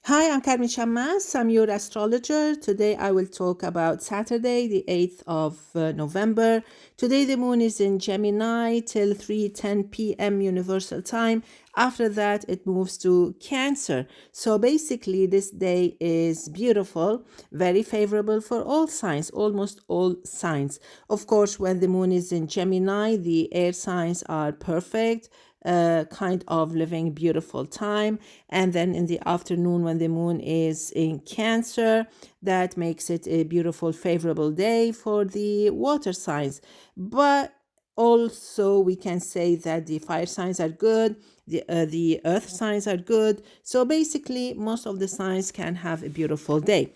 Hi, I'm Carmen Chammas. I'm your astrologer. Today I will talk about Saturday, the 8th of November. Today the moon is in Gemini till 3:10 p.m. Universal Time. After that it moves to Cancer. So basically this day is beautiful, very favorable for all signs, almost all signs. Of course, when the moon is in Gemini, the air signs are perfect. Kind of living beautiful time, and then in the afternoon when the moon is in Cancer, that makes it a beautiful favorable day for the water signs. But also we can say that the fire signs are good, the earth signs are good, so basically most of the signs can have a beautiful day.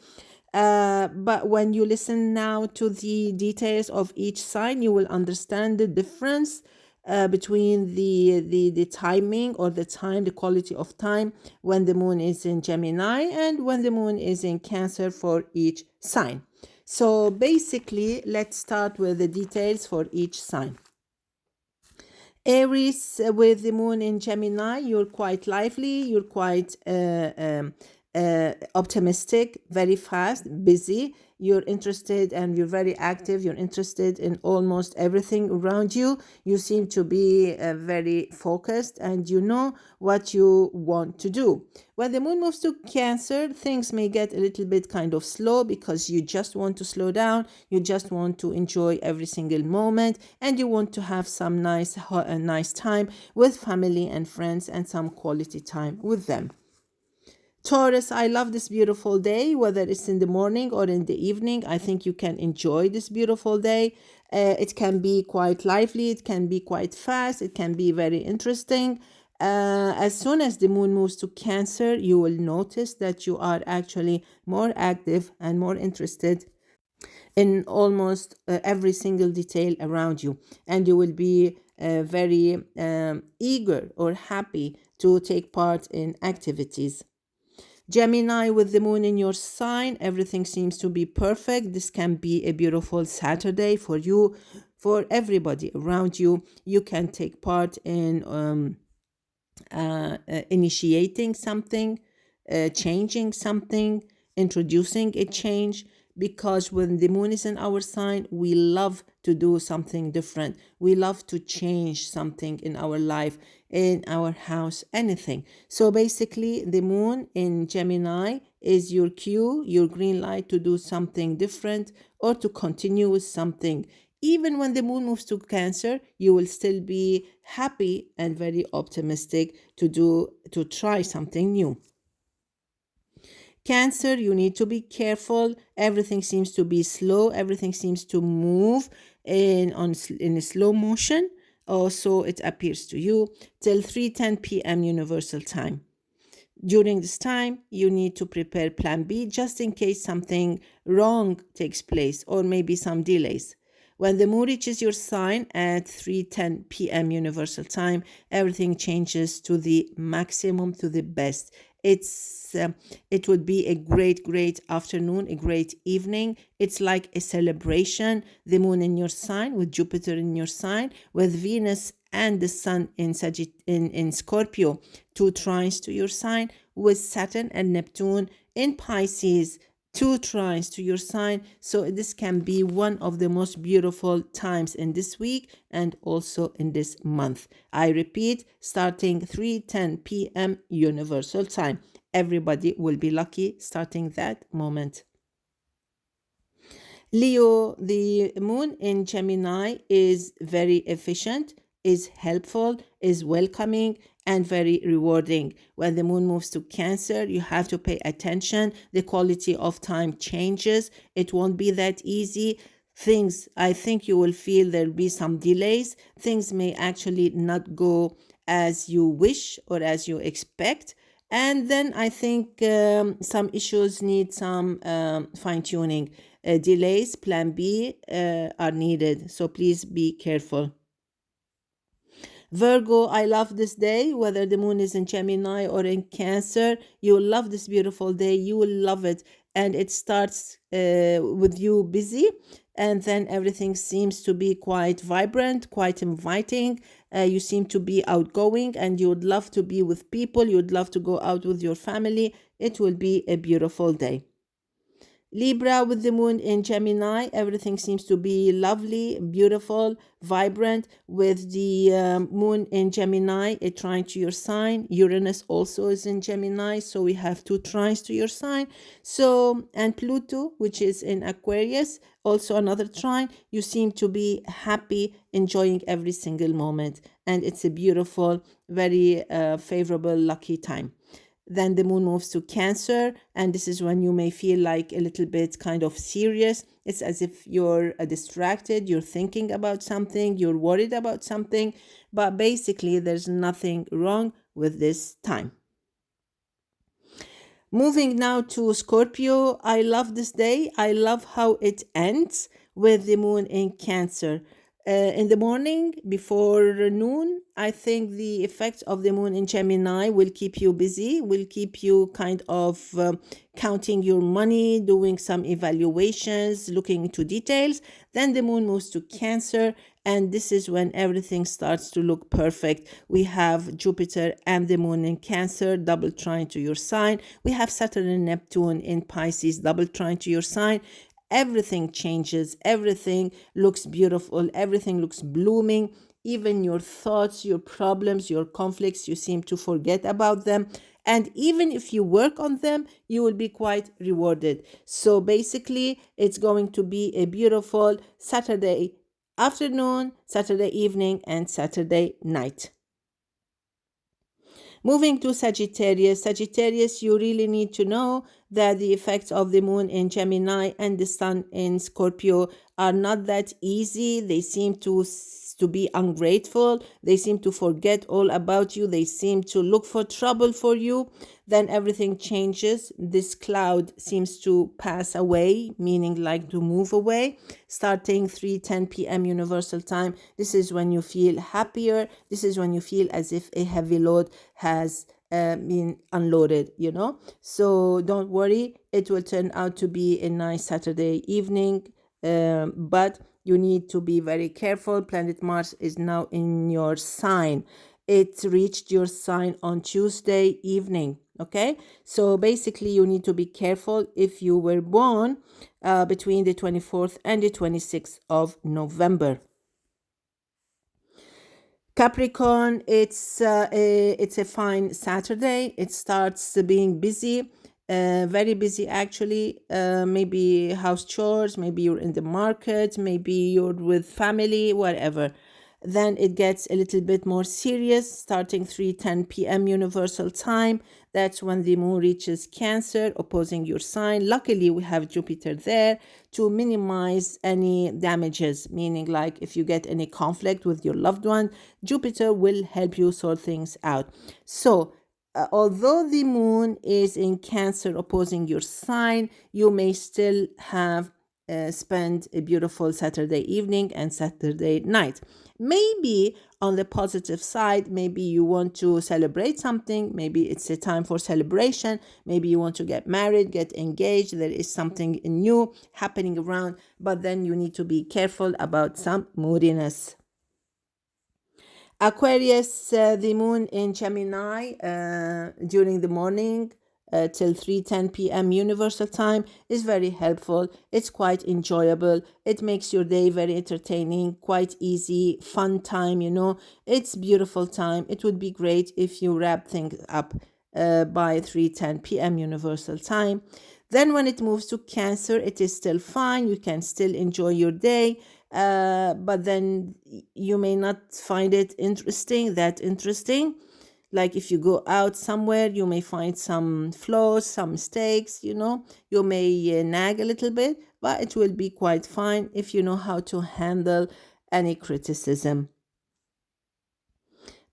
But when you listen now to the details of each sign, you will understand the difference between the timing or the time, the quality of time when the moon is in Gemini and when the moon is in Cancer for each sign. So basically, let's start with the details for each sign. Aries, with the moon in Gemini, you're quite lively, you're quite optimistic, very fast, busy. You're interested and you're very active. You're interested in almost everything around you. You seem to be very focused and you know what you want to do. When the moon moves to Cancer, things may get a little bit kind of slow because you just want to slow down. You just want to enjoy every single moment and you want to have some nice time with family and friends and some quality time with them. Taurus, I love this beautiful day, whether it's in the morning or in the evening. I think you can enjoy this beautiful day. It can be quite lively, it can be quite fast, it can be very interesting. As soon as the moon moves to Cancer, you will notice that you are actually more active and more interested in almost every single detail around you, and you will be very eager or happy to take part in activities. Gemini, with the moon in your sign, everything seems to be perfect. This can be a beautiful Saturday for you, for everybody around you. You can take part in initiating something, changing something, introducing a change, because when the moon is in our sign, we love to do something different. We love to change something in our life, in our house, anything. So basically, the moon in Gemini is your cue, your green light to do something different or to continue with something. Even when the moon moves to Cancer, you will still be happy and very optimistic to try something new. Cancer, you need to be careful. Everything seems to be slow. Everything seems to move in a slow motion. Also, it appears to you till 3:10 p.m. Universal Time. During this time, you need to prepare plan B just in case something wrong takes place or maybe some delays. When the moon reaches your sign at 3:10 p.m. Universal Time, everything changes to the maximum, to the best. It would be a great afternoon, a great evening. It's like a celebration. The moon in your sign, with Jupiter in your sign, with Venus and the sun in Scorpio, 2 trines to your sign, with Saturn and Neptune in Pisces, 2 trines to your sign. So this can be one of the most beautiful times in this week and also in this month. I repeat, starting 3:10 p.m. Universal Time. Everybody will be lucky starting that moment. Leo, the moon in Gemini is very efficient, is helpful, is welcoming, and very rewarding. When the moon moves to Cancer, you have to pay attention. The quality of time changes. It won't be that easy. I think you will feel there'll be some delays. Things may actually not go as you wish or as you expect. And then I think some issues need some fine tuning. Delays, plan B are needed. So please be careful. Virgo, I love this day, whether the moon is in Gemini or in Cancer. You will love this beautiful day. You will love it. And it starts with you busy. And then everything seems to be quite vibrant, quite inviting. You seem to be outgoing and you would love to be with people. You would love to go out with your family. It will be a beautiful day. Libra with the moon in Gemini, everything seems to be lovely, beautiful, vibrant. With the moon in Gemini, a trine to your sign. Uranus also is in Gemini, so we have two trines to your sign. So, and Pluto, which is in Aquarius, also another trine. You seem to be happy, enjoying every single moment, and it's a beautiful, very favorable, lucky time. Then the moon moves to Cancer, and this is when you may feel like a little bit kind of serious. It's as if you're distracted, you're thinking about something, you're worried about something, but basically there's nothing wrong with this time. Moving now to Scorpio, I love this day. I love how it ends with the moon in Cancer. In the morning, before noon, I think the effects of the moon in Gemini will keep you busy, will keep you kind of counting your money, doing some evaluations, looking into details. Then the moon moves to Cancer, and this is when everything starts to look perfect. We have Jupiter and the moon in Cancer, double trine to your sign. We have Saturn and Neptune in Pisces, double trine to your sign. Everything changes, everything looks beautiful, everything looks blooming. Even your thoughts, your problems, your conflicts, you seem to forget about them. And even if you work on them, you will be quite rewarded. So basically, it's going to be a beautiful Saturday afternoon, Saturday evening, and Saturday night. Moving to Sagittarius. Sagittarius, you really need to know that the effects of the moon in Gemini and the sun in Scorpio are not that easy. They seem to be ungrateful. They seem to forget all about you. They seem to look for trouble for you. Then everything changes. This cloud seems to pass away, meaning like to move away. Starting 3:10 p.m. Universal Time, this is when you feel happier. This is when you feel as if a heavy load has been unloaded, So don't worry, it will turn out to be a nice Saturday evening, but you need to be very careful. Planet Mars is now in your sign. It reached your sign on Tuesday evening. Okay, so basically you need to be careful if you were born between the 24th and the 26th of November. Capricorn, it's a fine Saturday. It starts being busy, very busy actually. Maybe house chores, maybe you're in the market, maybe you're with family, whatever. Then it gets a little bit more serious, starting 3:10 p.m. Universal Time. That's when the moon reaches Cancer, opposing your sign. Luckily, we have Jupiter there to minimize any damages, meaning like if you get any conflict with your loved one, Jupiter will help you sort things out. So, although the moon is in Cancer opposing your sign, you may still have spend a beautiful Saturday evening and Saturday night. Maybe on the positive side, maybe you want to celebrate something. Maybe it's a time for celebration. Maybe you want to get married, get engaged. There is something new happening around, but then you need to be careful about some moodiness. Aquarius, the moon in Gemini during the morning till 3:10 p.m. Universal Time is very helpful. It's quite enjoyable. It makes your day very entertaining, quite easy, fun time, It's beautiful time. It would be great if you wrap things up by 3:10 p.m. Universal Time. Then when it moves to Cancer, it is still fine. You can still enjoy your day. But then you may not find it that interesting. Like if you go out somewhere, you may find some flaws, some mistakes, you may nag a little bit, but it will be quite fine if you know how to handle any criticism.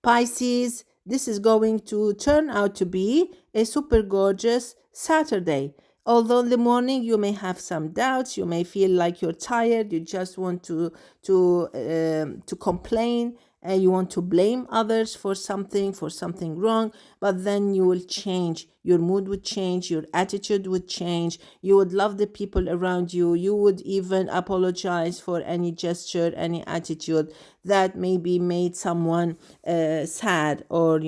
Pisces, this is going to turn out to be a super gorgeous Saturday. Although in the morning you may have some doubts, you may feel like you're tired, you just want to complain, and you want to blame others for something wrong, but then you will change. your mood would change, your attitude would change, you would love the people around you, you would even apologize for any gesture, any attitude that maybe made someone sad, or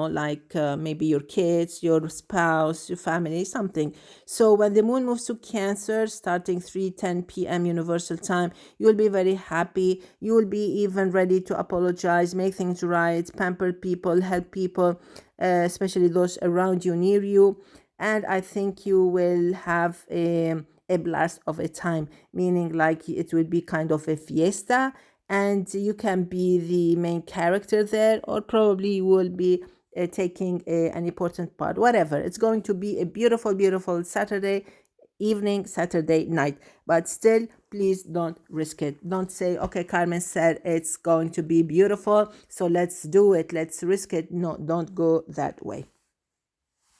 like maybe your kids, your spouse, your family, something. So when the moon moves to Cancer starting 3:10 p.m. universal time, you will be very happy, you will be even ready to apologize, make things right, pamper people, help people, especially those around you, near you. And I think you will have a blast of a time, meaning like it will be kind of a fiesta, and you can be the main character there, or probably you will be taking an important part, whatever. It's going to be a beautiful, beautiful Saturday evening, Saturday night. But still, please don't risk it. Don't say, okay, Carmen said it's going to be beautiful, so let's do it, let's risk it. No, don't go that way.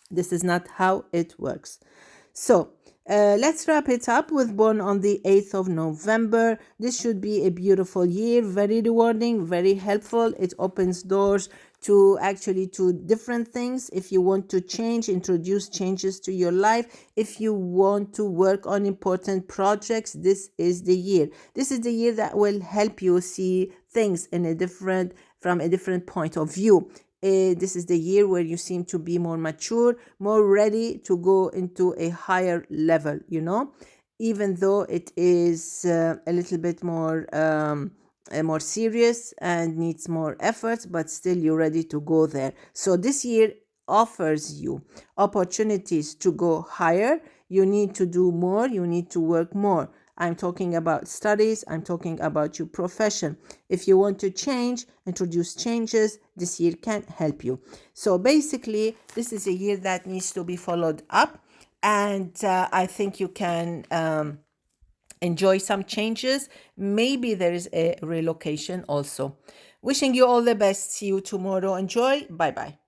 This is not how it works. So let's wrap it up with Born on the 8th of November. This should be a beautiful year, very rewarding, very helpful. It opens doors to different things. If you want to change, introduce changes to your life, if you want to work on important projects, this is the year. This is the year that will help you see things from a different point of view. This is the year where you seem to be more mature, more ready to go into a higher level, even though it is a little bit more serious and needs more effort, but still you're ready to go there. So this year offers you opportunities to go higher. You need to do more, you need to work more. I'm talking about studies, I'm talking about your profession. If you want to change, introduce changes, this year can help you. So basically, this is a year that needs to be followed up, and I think you can enjoy some changes. Maybe there is a relocation also. Wishing you all the best. See you tomorrow. Enjoy. Bye-bye.